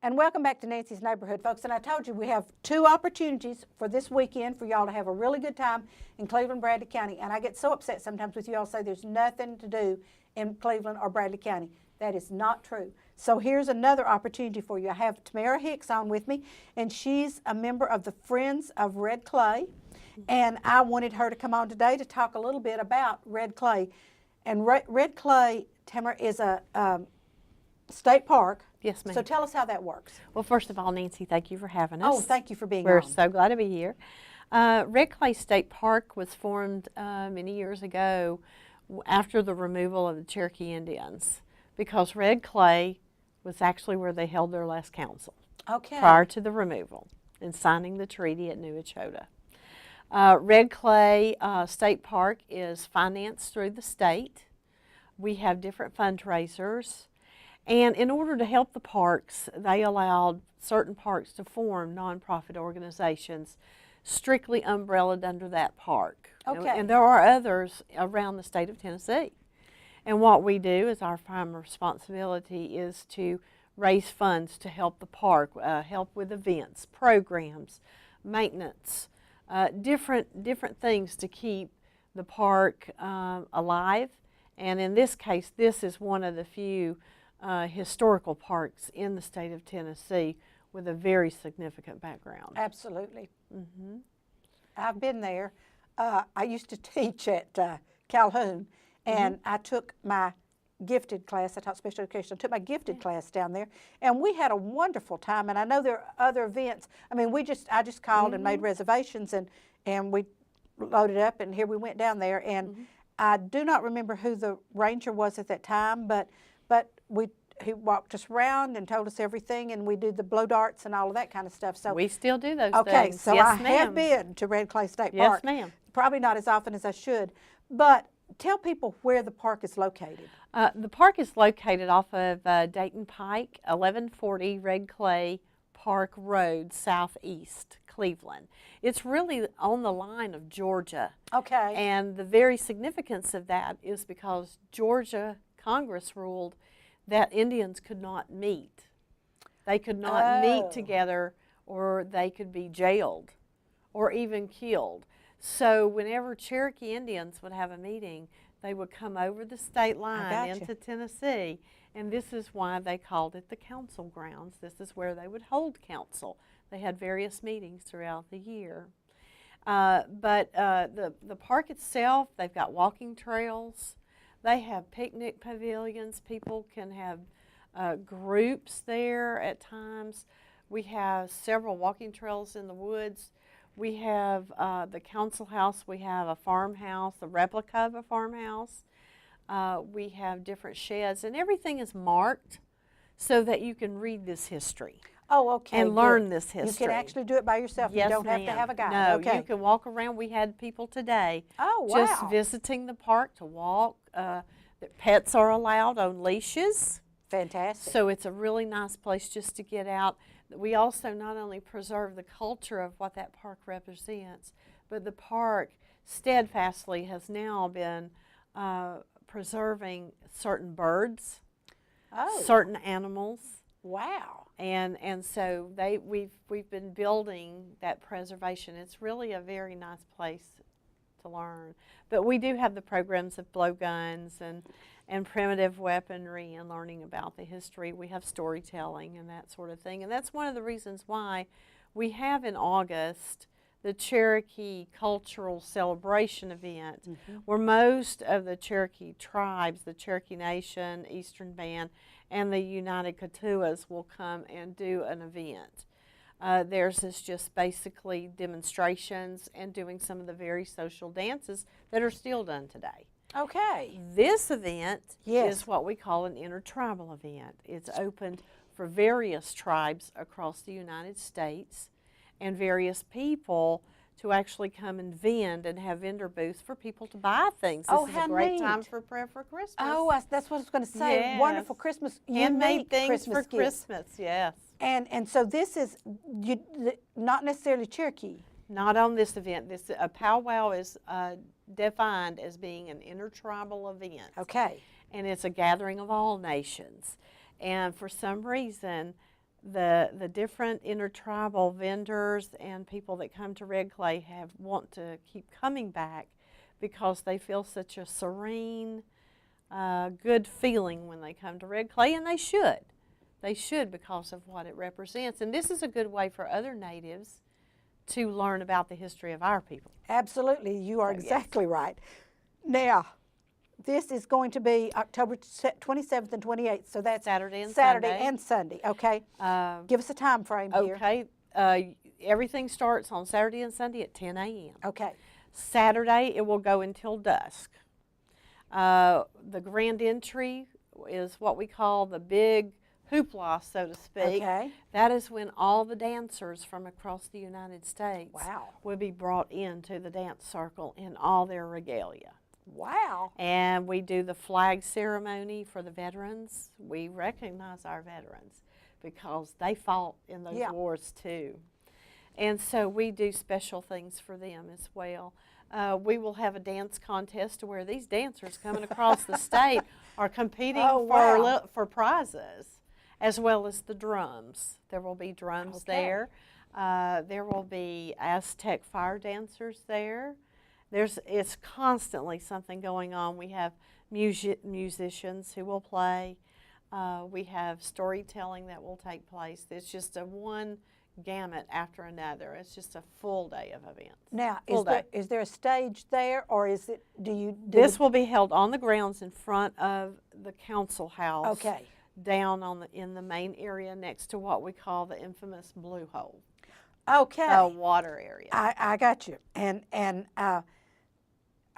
And welcome back to Nancy's Neighborhood, folks. And I told you we have two opportunities for this weekend for y'all to have a really good time in Cleveland, Bradley County. And I get so upset sometimes with you all say there's nothing to do in Cleveland or Bradley County. That is not true. So here's another opportunity for you. I have Tamara Hicks on with me, and she's a member of the Friends of Red Clay. And I wanted her to come on today to talk a little bit about Red Clay. And Red Clay, Tamara, is a state park. Yes, ma'am. So tell us how that works. Well, first of all, Nancy, thank you for having us. Oh, thank you for being We're on. so glad to be here. Red Clay State Park was formed many years ago after the removal of the Cherokee Indians, because Red Clay was actually where they held their last council prior to the removal and signing the treaty at New Echota. Red Clay State Park is financed through the state. We have different fundraisers. And in order to help the parks, they allowed certain parks to form nonprofit organizations strictly umbrellaed under that park. Okay. And there are others around the state of Tennessee. And what we do is our primary responsibility is to raise funds to help the park, help with events, programs, maintenance, different things to keep the park alive. And in this case, this is one of the few historical parks in the state of Tennessee with a very significant background. Absolutely. Mm-hmm. I've been there. I used to teach at Calhoun, and I took my gifted class. I taught special education. I took my gifted class down there, and we had a wonderful time. And I know there are other events. I mean, I just called and made reservations, and we loaded up, and here we went down there. And I do not remember who the ranger was at that time, but he walked us around and told us everything, and we did the blow darts and all of that kind of stuff. So we still do those okay, things. so yes, I ma'am. have been to Red Clay State Park. Yes, ma'am. Probably not as often as I should, but tell people where the park is located. The park is located off of Dayton Pike, 1140 Red Clay Park Road, southeast Cleveland. It's really on the line of Georgia. Okay. And the very significance of that is because Georgia Congress ruled that Indians could not meet. They could not meet together, or they could be jailed or even killed. So whenever Cherokee Indians would have a meeting, they would come over the state line into Tennessee, and this is why they called it the council grounds. This is where they would hold council. They had various meetings throughout the year. But the park itself, they've got walking trails. They have picnic pavilions. People can have groups there at times. We have several walking trails in the woods. We have the council house. We have a farmhouse, a replica of a farmhouse. We have different sheds, and everything is marked so that you can read this history. Oh, okay. And learn this history. You can actually do it by yourself. Yes, you don't have to have a guide. No, okay. you can walk around. We had people today just visiting the park to walk. Pets are allowed on leashes. Fantastic. So it's a really nice place just to get out. We also not only preserve the culture of what that park represents, but the park steadfastly has now been preserving certain birds, certain animals. Wow. And so we've been building that preservation. It's really a very nice place to learn. But we do have the programs of blowguns and primitive weaponry and learning about the history. We have storytelling and that sort of thing. And that's one of the reasons why we have in August the Cherokee Cultural Celebration event, where most of the Cherokee tribes, the Cherokee Nation, Eastern Band, and the United Katuas will come and do an event. Theirs is just basically demonstrations and doing some of the very social dances that are still done today. Okay. This event is what we call an intertribal event. It's opened for various tribes across the United States and various people to actually come and vend and have vendor booths for people to buy things. This is a great time for Christmas. Oh, that's what I was going to say. Yes. Wonderful Christmas, handmade things Christmas for gifts. Christmas. Yes. And so this is not necessarily Cherokee. Not on this event. This powwow is defined as being an intertribal event. Okay. And it's a gathering of all nations. And for some reason, the different intertribal vendors and people that come to Red Clay want to keep coming back because they feel such a serene, good feeling when they come to Red Clay, and they should. They should because of what it represents. And this is a good way for other natives to learn about the history of our people. Absolutely, you are So, yes. exactly right. Now, this is going to be October 27th and 28th, so that's Saturday and Saturday Sunday. and Sunday, okay? Give us a time frame here. Okay, everything starts on Saturday and Sunday at 10 a.m. Okay, Saturday, it will go until dusk. The grand entry is what we call the big hoopla, so to speak. okay. That is when all the dancers from across the United States Wow. will be brought into the dance circle in all their regalia. Wow. And we do the flag ceremony for the veterans. We recognize our veterans because they fought in those Yeah. wars too. And so we do special things for them as well. We will have a dance contest where these dancers coming across the state are competing Oh, wow. for prizes, as well as the drums. There will be drums Okay. there. There will be Aztec fire dancers there. It's constantly something going on. We have musicians who will play. We have storytelling that will take place. It's just a one gamut after another. It's just a full day of events. Now, Full day. is there a stage there, or is it, This will be held on the grounds in front of the council house. Okay. Down in the main area next to what we call the infamous Blue Hole, Okay. water area. I got you. And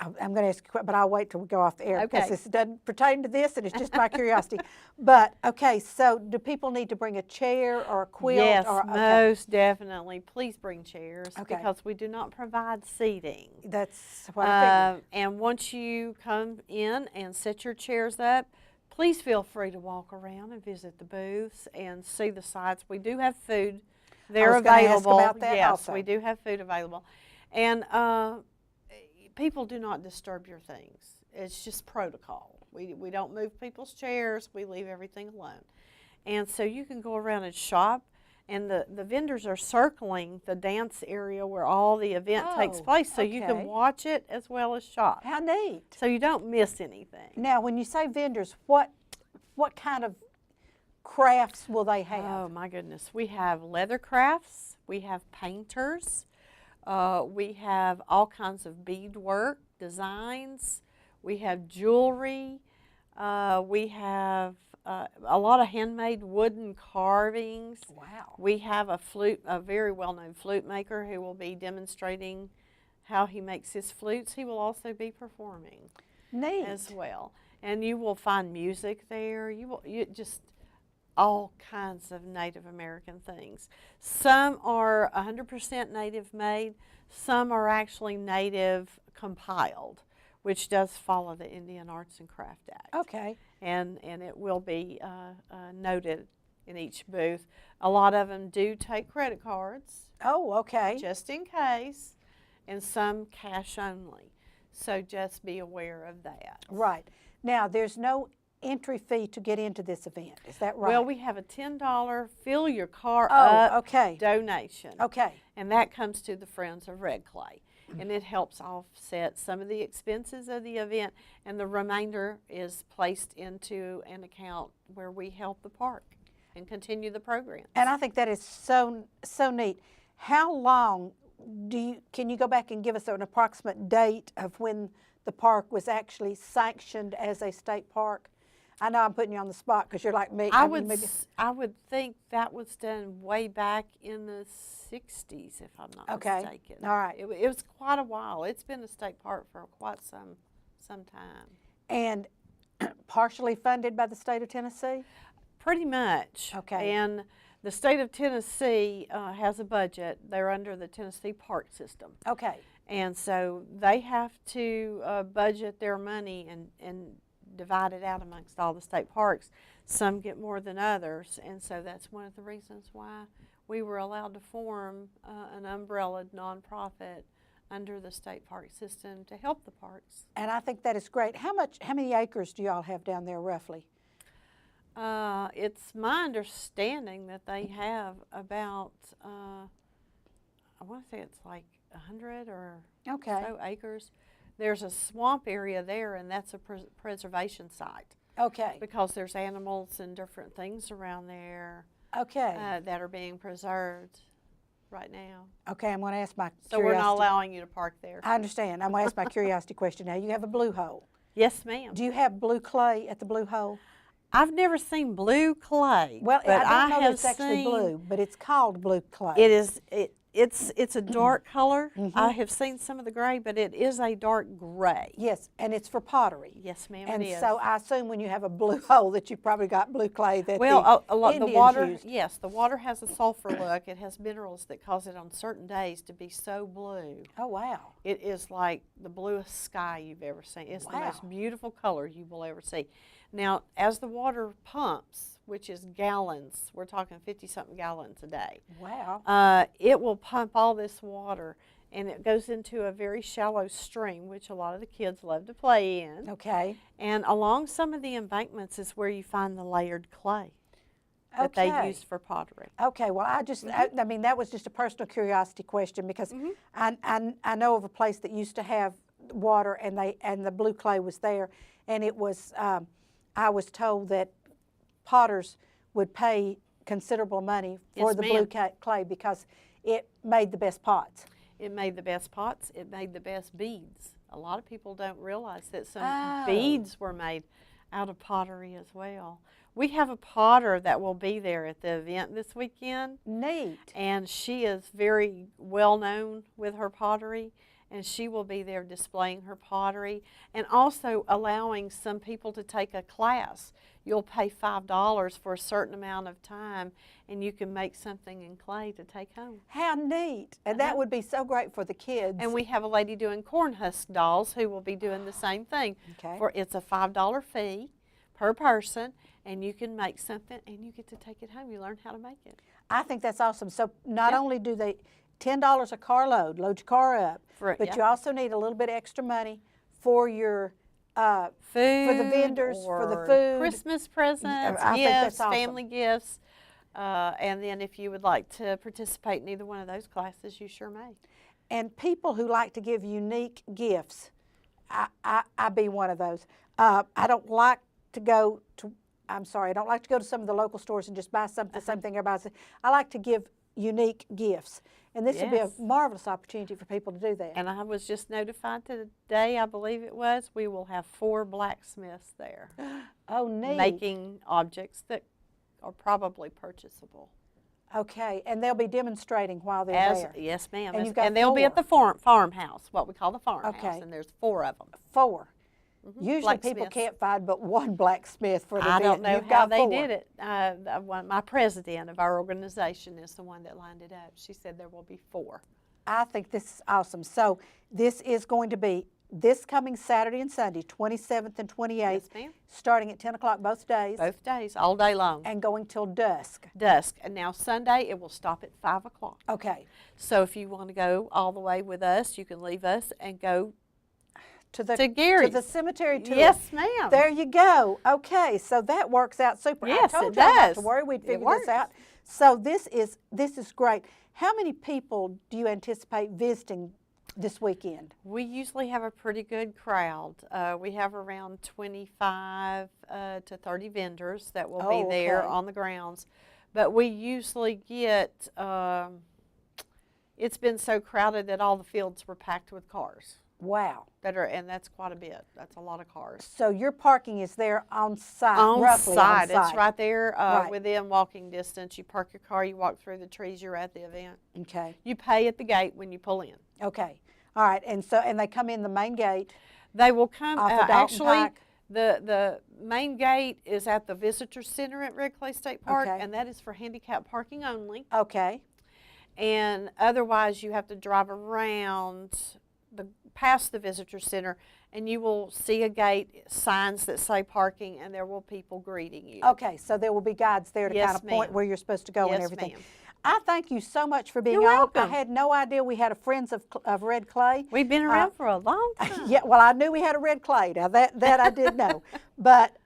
I'm going to ask you, but I'll wait till we go off the air because Okay. this doesn't pertain to this, and it's just my curiosity. But okay, so do people need to bring a chair or a quilt? Yes, or, okay. most definitely. Please bring chairs Okay. because we do not provide seating. That's what I figured. And once you come in and set your chairs up, please feel free to walk around and visit the booths and see the sites. We do have food. They're was gonna ask available. about that yes, also. we do have food available. And people do not disturb your things. It's just protocol. We don't move people's chairs. We leave everything alone. And so you can go around and shop, and the vendors are circling the dance area where all the event takes Oh, place, so you okay. can watch it as well as shop. How neat. So you don't miss anything. Now, when you say vendors, what kind of crafts will they have? Oh my goodness. We have leather crafts, we have painters, we have all kinds of beadwork, designs, we have jewelry, we have a lot of handmade wooden carvings. Wow. We have a very well-known flute maker who will be demonstrating how he makes his flutes. He will also be performing Neat. as well. And you will find music there. You just all kinds of Native American things. Some are 100% native made. Some are actually native compiled, which does follow the Indian Arts and Craft Act. Okay. And it will be noted in each booth. A lot of them do take credit cards, Oh, okay. just in case, and some cash only. So just be aware of that. Right. Now, there's no entry fee to get into this event. Is that right? Well, we have a $10 fill your car Oh, up okay. donation. Okay. And that comes to the Friends of Red Clay. And it helps offset some of the expenses of the event, and the remainder is placed into an account where we help the park and continue the program. And I think that is so neat. How long can you go back and give us an approximate date of when the park was actually sanctioned as a state park? I know I'm putting you on the spot because you're like me. I mean, would think that was done way back in the 60s, if I'm not Okay. mistaken. All right. It was quite a while. It's been a state park for quite some time. And partially funded by the state of Tennessee? Pretty much. Okay. And the state of Tennessee has a budget. They're under the Tennessee Park System. Okay. And so they have to budget their money and divide it out amongst all the state parks. Some get more than others, and so that's one of the reasons why we were allowed to form an umbrella nonprofit under the state park system to help the parks. And I think that is great. How many acres do y'all have down there roughly? It's my understanding that they have about, I want to say it's like 100 or Okay. so acres. There's a swamp area there, and that's a preservation site Okay. because there's animals and different things around there Okay. that are being preserved right now. Okay, I'm going to ask my So we're not curiosity. allowing you to park there. I understand. I'm going to ask my curiosity question now. You have a blue hole. Yes, ma'am. Do you have blue clay at the blue hole? I've never seen blue clay. Well, but I don't know that have it's actually seen, blue, but it's called blue clay. It is. It's a dark color. Mm-hmm. I have seen some of the gray, but it is a dark gray. Yes, and it's for pottery. Yes, ma'am. And it is. so I assume when you have a blue hole that you probably got blue clay that well, a lot the Indians water. used. Yes, the water has a sulfur look. It has minerals that cause it on certain days to be so blue. Oh, wow. It is like the bluest sky you've ever seen. It's the Wow. most beautiful color you will ever see. Now, as the water pumps, which is gallons, we're talking 50-something gallons a day, Wow. it will pump all this water, and it goes into a very shallow stream, which a lot of the kids love to play in. Okay. And along some of the embankments is where you find the layered clay that Okay. they use for pottery. Okay, well, I mean, that was just a personal curiosity question because I know of a place that used to have water and the blue clay was there, and it was, I was told that potters would pay considerable money for Yes, the blue ma'am. clay because it made the best pots. It made the best pots. It made the best beads. A lot of people don't realize that some Oh. beads were made out of pottery as well. We have a potter that will be there at the event this weekend, Neat. and she is very well known with her pottery, and she will be there displaying her pottery and also allowing some people to take a class. You'll pay $5 for a certain amount of time, and you can make something in clay to take home. How neat. And that would be so great for the kids. And we have a lady doing corn husk dolls who will be doing the same thing. Okay. It's a $5 fee per person, and you can make something, and you get to take it home. You learn how to make it. I think that's awesome. So not Yeah. only do they, $10 a carload, load your car up, but yeah. you also need a little bit extra money for your Food for the vendors, for the or food. Christmas presents, I think that's gifts, awesome. family gifts. And then if you would like to participate in either one of those classes, you sure may. And people who like to give unique gifts, I be one of those. I don't like to go to, I'm sorry, I don't like to go to some of the local stores and just buy something, the same thing everybody says. I like to give unique gifts. And this would be a Yes. marvelous opportunity for people to do that. And I was just notified today, I believe it was, we will have 4 blacksmiths there Oh, neat. making objects that are probably purchasable. Okay, and they'll be demonstrating while they're As, there. yes, ma'am. And you've got they'll be at 4. the farmhouse, what we call the farmhouse, Okay. and there's 4 of them. 4. Usually people Blacksmiths. can't find but one blacksmith for the I event. don't know You've how got they 4. did it. My president of our organization is the one that lined it up. She said there will be 4. I think this is awesome. So this is going to be this coming Saturday and Sunday, 27th and 28th, Yes, ma'am. starting at 10 o'clock both days Both days, all day long. and going till dusk. Dusk. And now Sunday, it will stop at 5 o'clock. Okay, So if you want to go all the way with us, you can leave us and go to the to Gary's. the cemetery tour. Yes, ma'am. There you go. Okay, so that works out super. Yes, I told it you not to does. worry. We'd It figure works. this out. So this is great. How many people do you anticipate visiting this weekend? We usually have a pretty good crowd. We have around 25 to 30 vendors that will be there okay. on the grounds. But we usually get, it's been so crowded that all the fields were packed with cars. Wow. And that's quite a bit. That's a lot of cars. So your parking is there on site, On roughly site. on site. It's right there Right. within walking distance. You park your car, you walk through the trees, you're at the event. Okay. You pay at the gate when you pull in. Okay. All right. And they come in the main gate. They will come, Off of Dalton actually, Pike. the main gate is at the Visitor Center at Red Clay State Park, Okay. and that is for handicap parking only. Okay. And otherwise, you have to drive around past the Visitor Center, and you will see a gate, signs that say parking, and there will people greeting you. Okay. So there will be guides there to Yes, kind of point ma'am. where you're supposed to go and Yes, everything. ma'am. I thank you so much for being You're on. welcome. I had no idea we had a Friends of Red Clay. We've been around for a long time. Yeah, well, I knew we had a Red Clay. Now that I did know, but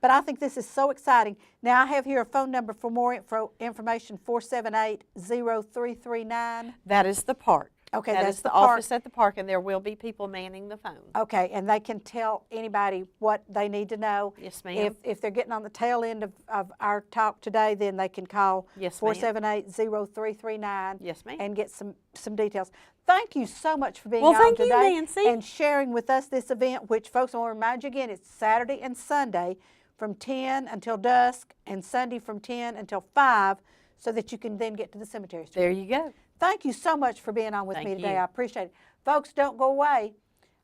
But I think this is so exciting. Now, I have here a phone number for more information, 478-0339. That is the park. Okay, That that's is the the park. office at the park, and there will be people manning the phone. Okay, and they can tell anybody what they need to know. Yes, ma'am. If they're getting on the tail end of our talk today, then they can call Yes, ma'am. 478-0339. Yes, ma'am. And get some details. Thank you so much for being Well, on thank you, today Nancy. and sharing with us this event, which, folks, I want to remind you again, it's Saturday and Sunday from 10 until dusk and Sunday from 10 until 5 so that you can then get to the cemetery. There you go. Thank you so much for being on with me Thank today. you. I appreciate it. Folks, don't go away.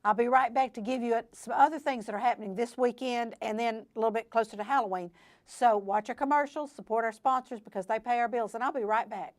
I'll be right back to give you some other things that are happening this weekend and then a little bit closer to Halloween. So watch our commercials, support our sponsors because they pay our bills, and I'll be right back.